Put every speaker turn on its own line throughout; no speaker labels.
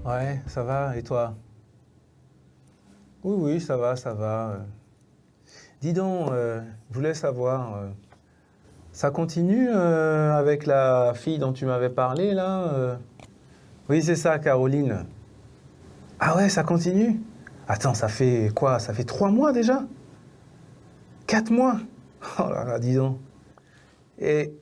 Ouais, ça va, et toi? Oui, oui, ça va, ça va. Dis donc, je voulais savoir, ça continue avec la fille dont tu m'avais parlé, là? Oui, c'est ça, Caroline. Ah ouais, ça continue? Attends, ça fait quoi? Ça fait 3 mois déjà? 4 mois? Oh là là, dis donc. Et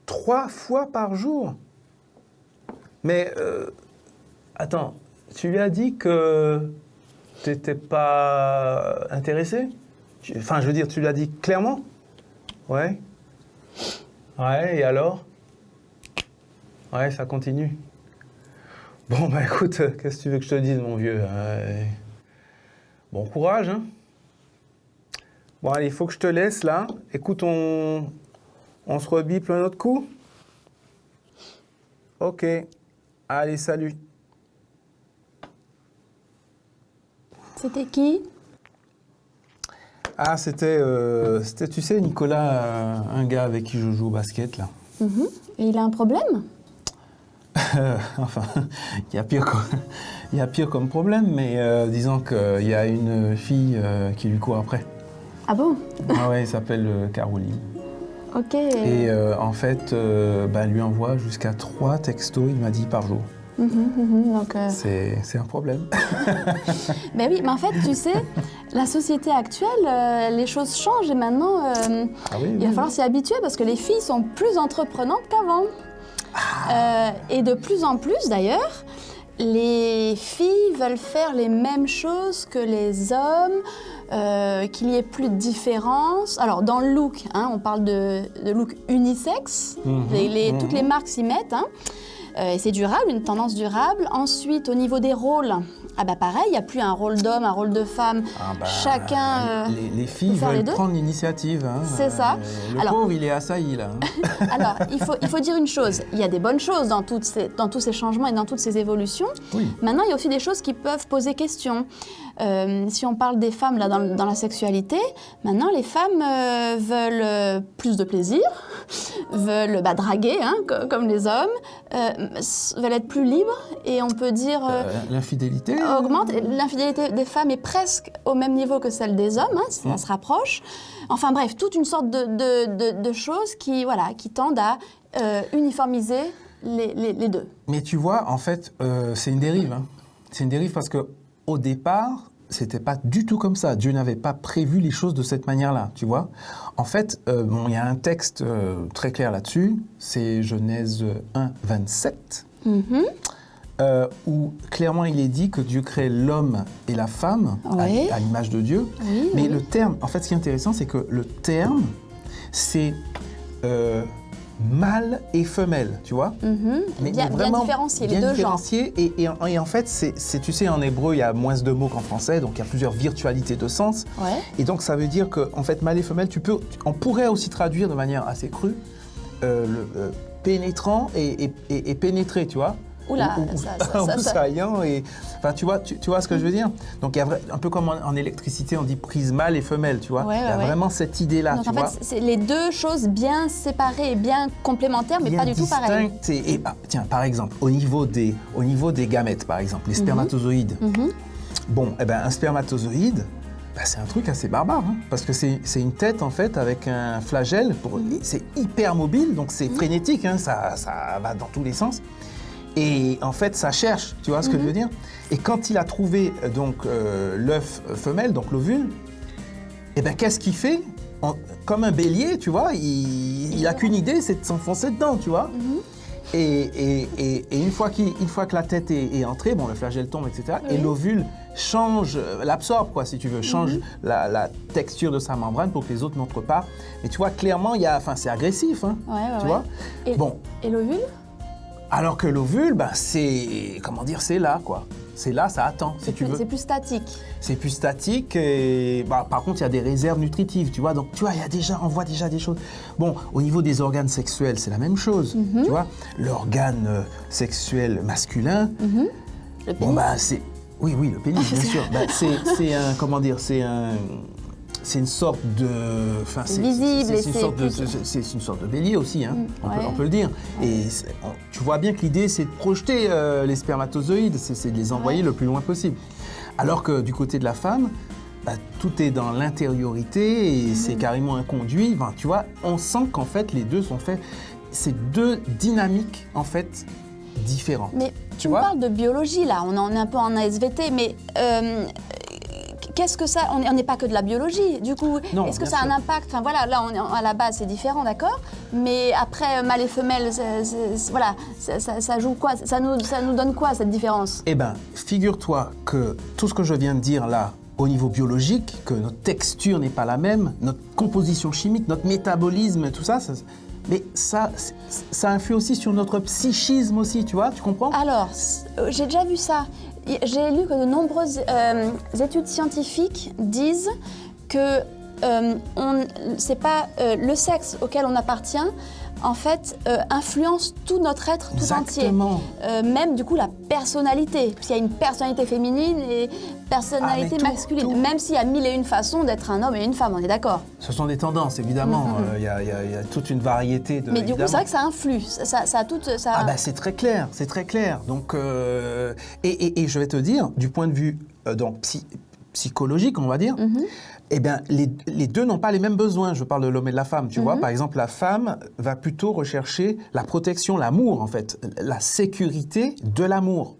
3 fois par jour? Mais, attends, tu lui as dit que t'étais pas intéressé? Enfin, je veux dire, tu l'as dit clairement? Ouais. Ouais, et alors? Ouais, ça continue. Bon, bah écoute, qu'est-ce que tu veux que je te dise, mon vieux? Bon courage, hein? Bon, allez, il faut que je te laisse, là. Écoute, on se rebipe un autre coup? Ok. Allez, salut.
C'était qui?
Ah, c'était, tu sais, Nicolas, un gars avec qui je joue au basket, là.
Et il a un problème?
Enfin, il y a pire comme problème, mais disons qu'il y a une fille qui lui court après.
Ah bon?
Ah ouais, elle s'appelle Caroline.
Ok.
Et en fait, elle lui envoie jusqu'à 3 textos, il m'a dit, par jour.
Donc,
C'est un problème.
ben oui, mais en fait, tu sais, la société actuelle, les choses changent et maintenant,
Ah oui,
il va falloir s'y habituer parce que les filles sont plus entreprenantes qu'avant. Et de plus en plus, d'ailleurs, les filles veulent faire les mêmes choses que les hommes, qu'il y ait plus de différence. Alors, dans le look, hein, on parle de look unisexe, toutes les marques s'y mettent, hein. Et c'est durable, une tendance durable. Ensuite, au niveau des rôles, ah bah pareil, il n'y a plus un rôle d'homme, un rôle de femme. Chacun
les filles
peut faire les
veulent
deux.
prendre l'initiative. Hein.
C'est ça.
Le pauvre, il est assailli, là. Hein.
Alors, il faut dire une chose. Il y a des bonnes choses dans tous ces changements et dans toutes ces évolutions.
Oui.
Maintenant, il y a aussi des choses qui peuvent poser question. Si on parle des femmes là, dans la sexualité, maintenant, les femmes veulent plus de plaisir, veulent draguer, hein, comme les hommes, veulent être plus libres et on peut dire...
L'infidélité
augmente. L'infidélité des femmes est presque au même niveau que celle des hommes, hein, ça se rapproche. Enfin bref, toute une sorte de choses qui tendent à uniformiser les deux.
Mais tu vois, en fait, c'est une dérive. Hein. C'est une dérive parce qu'au départ, c'était pas du tout comme ça. Dieu n'avait pas prévu les choses de cette manière-là, tu vois. En fait, il y a un texte très clair là-dessus, c'est Genèse 1, 27. Où clairement il est dit que Dieu crée l'homme et la femme à l'image de Dieu. Mais le terme, en fait ce qui est intéressant, c'est que le terme, c'est mâle et femelle, tu vois.
Mais bien différencié, les deux genres.
Et en fait, c'est, tu sais, en hébreu, il y a moins de mots qu'en français, donc il y a plusieurs virtualités de sens. Et donc ça veut dire que, en fait, mâle et femelle, on pourrait aussi traduire de manière assez crue pénétrant et pénétré, tu vois.
Oula,
ou saillant et enfin tu vois ce que je veux dire. Donc il y a un peu comme en électricité on dit prise mâle et femelle, tu vois. Il y a vraiment cette idée là.
Donc en fait c'est les deux choses bien séparées et bien complémentaires mais bien pas du tout pareilles.
Et tiens par exemple au niveau des gamètes par exemple les spermatozoïdes. Bon un spermatozoïde c'est un truc assez barbare, hein, parce que c'est une tête en fait avec un flagelle, c'est hyper mobile donc c'est frénétique, hein, ça va dans tous les sens. Et en fait, ça cherche, tu vois ce que je veux dire? Et quand il a trouvé donc l'œuf femelle, donc l'ovule, qu'est-ce qu'il fait? Comme un bélier, tu vois, il a qu'une idée, c'est de s'enfoncer dedans, tu vois. Et une fois que la tête est entrée, le flagelle tombe, etc. Et l'ovule l'absorbe, quoi, si tu veux, change la texture de sa membrane pour que les autres n'entrent pas. Mais tu vois, clairement, c'est agressif, hein, tu vois.
Et l'ovule?
Alors que l'ovule, c'est là, quoi. C'est là, ça attend, si tu veux.
C'est plus statique. C'est
plus statique et par contre, il y a des réserves nutritives, tu vois. Donc, tu vois, on voit déjà des choses. Bon, au niveau des organes sexuels, c'est la même chose, tu vois. L'organe sexuel masculin,
le pénis.
c'est... Oui, le pénis, bien sûr. c'est une sorte de... Enfin,
c'est visible et
c'est une sorte de bélier aussi, hein, on peut le dire.
Ouais.
Et tu vois bien que l'idée, c'est de projeter les spermatozoïdes, c'est de les envoyer le plus loin possible. Alors que du côté de la femme, bah, tout est dans l'intériorité et c'est carrément un conduit. Enfin, tu vois, on sent qu'en fait, les deux sont faits... C'est deux dynamiques, en fait, différentes.
Mais tu me parles de biologie, là. On est un peu en ASVT, mais... qu'est-ce que ça... On n'est pas que de la biologie, du coup. Est-ce que ça a un impact? Enfin voilà, là, à la base, c'est différent, d'accord? Mais après, mâle et femelle, voilà, ça joue quoi? Ça nous donne quoi, cette différence?
Eh bien, figure-toi que tout ce que je viens de dire là, au niveau biologique, que notre texture n'est pas la même, notre composition chimique, notre métabolisme, tout ça, mais ça influe aussi sur notre psychisme aussi, tu vois, tu comprends?
Alors, j'ai déjà vu ça. J'ai lu que de nombreuses études scientifiques disent que c'est pas le sexe auquel on appartient, en fait, influence tout notre être tout entier. Même du coup la personnalité. Parce qu'il y a une personnalité féminine et personnalité masculine. Tout. Même s'il y a 1001 façons d'être un homme et une femme, on est d'accord?
Ce sont des tendances, évidemment. Il y a toute une variété de...
Mais du coup, c'est vrai que ça influe. Ça
Ah ben, c'est très clair, c'est très clair. Donc, et je vais te dire, du point de vue donc, psychologique, on va dire, eh bien, les deux n'ont pas les mêmes besoins. Je parle de l'homme et de la femme, tu vois. Par exemple, la femme va plutôt rechercher la protection, l'amour, en fait, la sécurité de l'amour.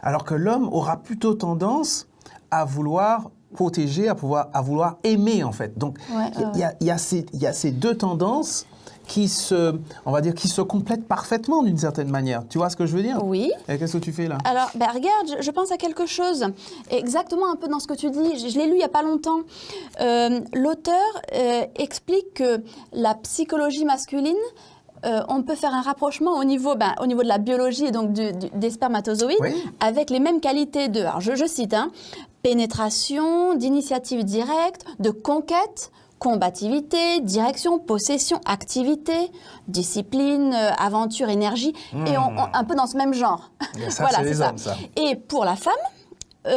Alors que l'homme aura plutôt tendance à vouloir protéger, à vouloir aimer, en fait. Donc, il y a ces deux tendances qui se complètent parfaitement d'une certaine manière. Tu vois ce que je veux dire?
Oui.
Et qu'est-ce que tu fais là?
Alors, regarde, je pense à quelque chose, exactement un peu dans ce que tu dis. Je l'ai lu il n'y a pas longtemps. L'auteur explique que la psychologie masculine, on peut faire un rapprochement au niveau de la biologie et donc des spermatozoïdes avec les mêmes qualités de, alors je cite, pénétration, d'initiative directe, de conquête, combativité, direction, possession, activité, discipline, aventure, énergie, et un peu dans ce même genre.
Ça, voilà, c'est les hommes, ça.
Et pour la femme,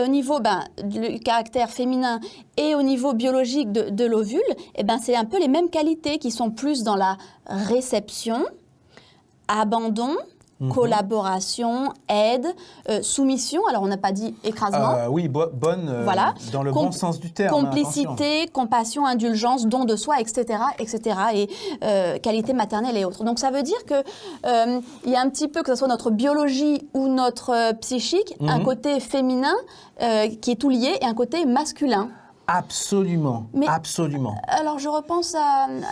au niveau du caractère féminin et au niveau biologique de l'ovule, eh ben, c'est un peu les mêmes qualités qui sont plus dans la réception, abandon, collaboration, aide, soumission. Alors, on n'a pas dit écrasement.
Oui, bonne, voilà. Dans le bon sens du terme.
Complicité, compassion, indulgence, don de soi, etc., etc., et qualité maternelle et autres. Donc, ça veut dire que il y a un petit peu, que ce soit notre biologie ou notre psychique, un côté féminin qui est tout lié et un côté masculin.
Absolument, absolument.
Alors je repense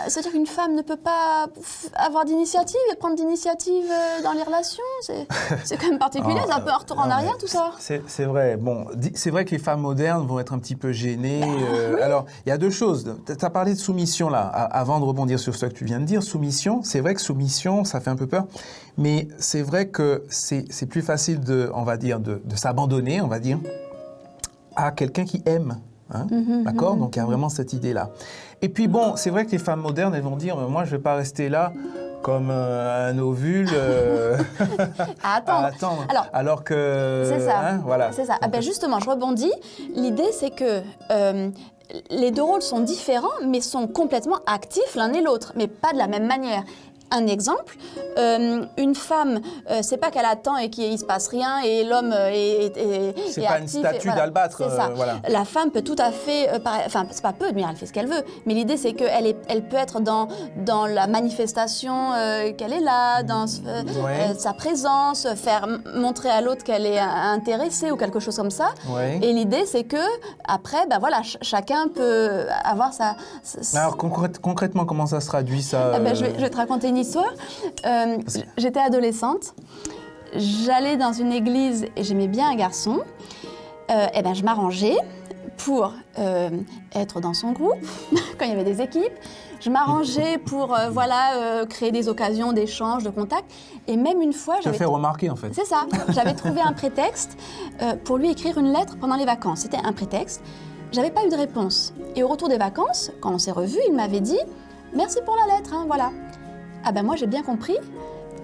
c'est-à-dire qu'une femme ne peut pas avoir d'initiative et prendre d'initiative dans les relations, c'est quand même particulier, c'est un peu un retour en arrière tout ça.
C'est vrai, bon, c'est vrai que les femmes modernes vont être un petit peu gênées. Alors, il y a deux choses, tu as parlé de soumission là, avant de rebondir sur ce que tu viens de dire, soumission, c'est vrai que soumission, ça fait un peu peur, mais c'est vrai que c'est plus facile de s'abandonner, on va dire, à quelqu'un qui aime. D'accord? Donc, il y a vraiment cette idée-là. Et puis, bon, c'est vrai que les femmes modernes, elles vont dire, moi, je ne vais pas rester là comme un ovule
à attendre.
Alors que...
C'est ça.
Voilà.
C'est ça. Justement, je rebondis. L'idée, c'est que les deux rôles sont différents, mais sont complètement actifs l'un et l'autre, mais pas de la même manière. Un exemple, une femme, c'est pas qu'elle attend et qu'il ne se passe rien et l'homme est
c'est pas
actif.
Une statue d'albâtre.
C'est ça. Voilà. La femme peut tout à fait, enfin c'est pas peu, mais elle fait ce qu'elle veut. Mais l'idée c'est qu'elle peut être dans la manifestation qu'elle est là, dans sa présence, faire montrer à l'autre qu'elle est intéressée ou quelque chose comme ça. Et l'idée c'est que après, chacun peut avoir sa.
Alors concrètement, comment ça se traduit ça
je vais te raconter une histoire. J'étais adolescente, j'allais dans une église et j'aimais bien un garçon. Je m'arrangeais pour être dans son groupe quand il y avait des équipes. Je m'arrangeais pour créer des occasions d'échange, de contact. Et même une fois...
Je te fais remarquer en fait.
C'est ça. J'avais trouvé un prétexte pour lui écrire une lettre pendant les vacances. C'était un prétexte. J'avais pas eu de réponse. Et au retour des vacances, quand on s'est revus, il m'avait dit « Merci pour la lettre, voilà ». Moi, j'ai bien compris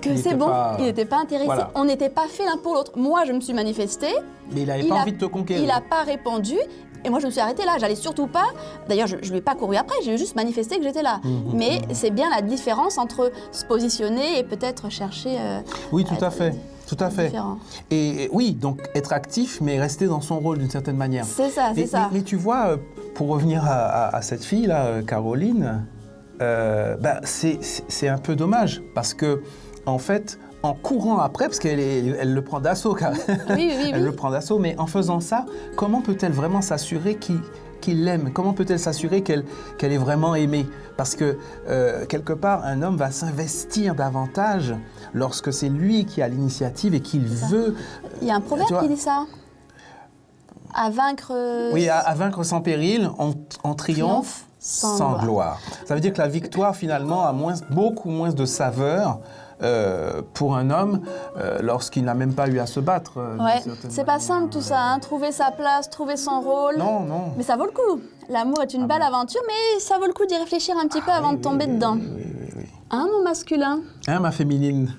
que c'est bon, il n'était pas intéressé. Voilà. On n'était pas fait l'un pour l'autre. Moi, je me suis manifestée.
Mais il n'avait pas envie de te conquérir.
Il n'a pas répondu. Et moi, je me suis arrêtée là. J'allais surtout pas. D'ailleurs, je ne lui ai pas couru après. J'ai juste manifesté que j'étais là. Mais c'est bien la différence entre se positionner et peut-être chercher.
Oui, tout à fait. Tout à fait.
Différent.
Et oui, donc être actif, mais rester dans son rôle d'une certaine manière.
C'est ça, c'est ça.
Mais tu vois, pour revenir à cette fille-là, Caroline, c'est un peu dommage parce que, en fait, en courant après, parce elle le prend d'assaut,
Oui.
elle le prend d'assaut, mais en faisant ça, comment peut-elle vraiment s'assurer qu'il l'aime? Comment peut-elle s'assurer qu'elle est vraiment aimée? Parce que, quelque part, un homme va s'investir davantage lorsque c'est lui qui a l'initiative et qu'il veut...
Il y a un proverbe qui dit ça. À vaincre...
Oui, à vaincre sans péril, on triomphe sans gloire. Ça veut dire que la victoire, finalement, a beaucoup moins de saveur pour un homme lorsqu'il n'a même pas eu à se battre.
Ouais, c'est pas simple tout ça, hein. Trouver sa place, trouver son rôle.
Non.
Mais ça vaut le coup. L'amour est une belle aventure, mais ça vaut le coup d'y réfléchir un petit peu avant de tomber dedans.
Oui.
Hein, mon masculin?
Hein, ma féminine?